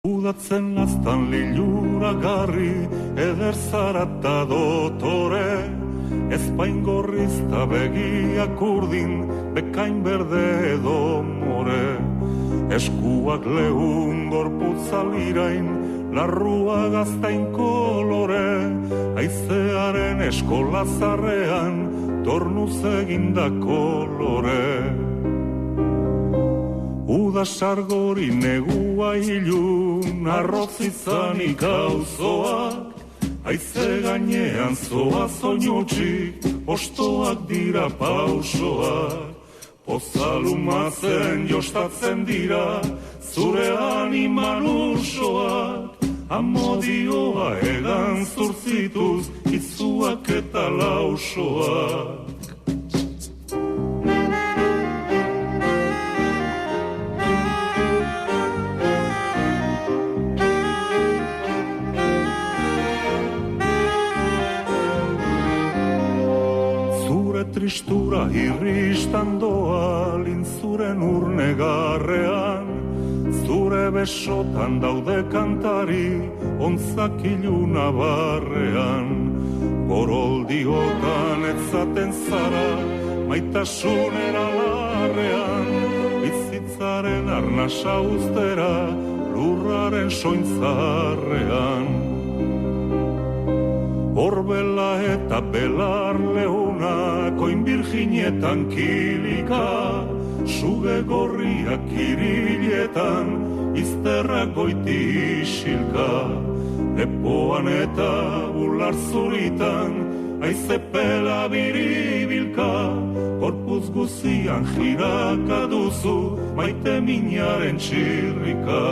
Udatzen laztan lilura garri, eder zarata dotore, ezpaingorrizta begiak urdin, bekain berde edo more. Eskuak lehun gorputza lirain, larrua gaztain kolore, aizearen eskola zarrean, tornuz eginda kolore. Uda sargori negua ilun, arroz izanik auzoak, aize gainean zoa zoinutxik, ostoak dira pausoak. Pozalumatzen jostatzen dira, zure animan ursoak, amodioa egan zurtzituz, izuak eta lausoak. Tristura irristan doa lintzuren urnegarrean, zure besotan daude kantari ontzak iluna barrean. Goroldiotan etzaten zara maitasunera larrean, bizitzaren arnasa ustera lurraren sointzarrean. Horbela eta belar lehunak oin birginetan kilika, suge gorriak iriletan, izterrak goiti isilka. Lepoan eta bular zuritan, aizepela biribilka, korpuz guzian jiraka duzu, maite minaren txirrika.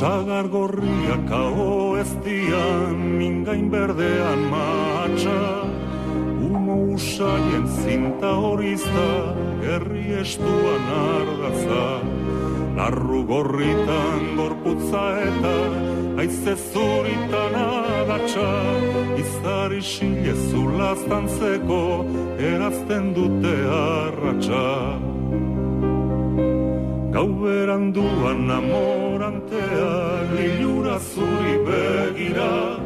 Sagar gorriak hau ez dian, mingain berdean matxa, umo usaien zinta horizta, herri estuan ardatza. Larru gorritan gorputza eta, aize zuritan adatsa, izari sile zulaztantzeko, erazten dute arratsa. Gau beranduan amorantea, lilura zuri begira,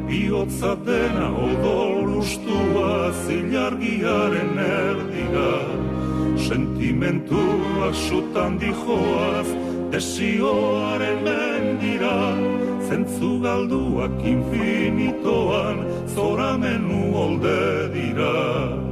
bihotza dena odol ustua, zilargiaren erdira. Sentimentuak sutan dijoaz, desioaren mendira, zentzu galduak infinitoan, zoramenu olde dira.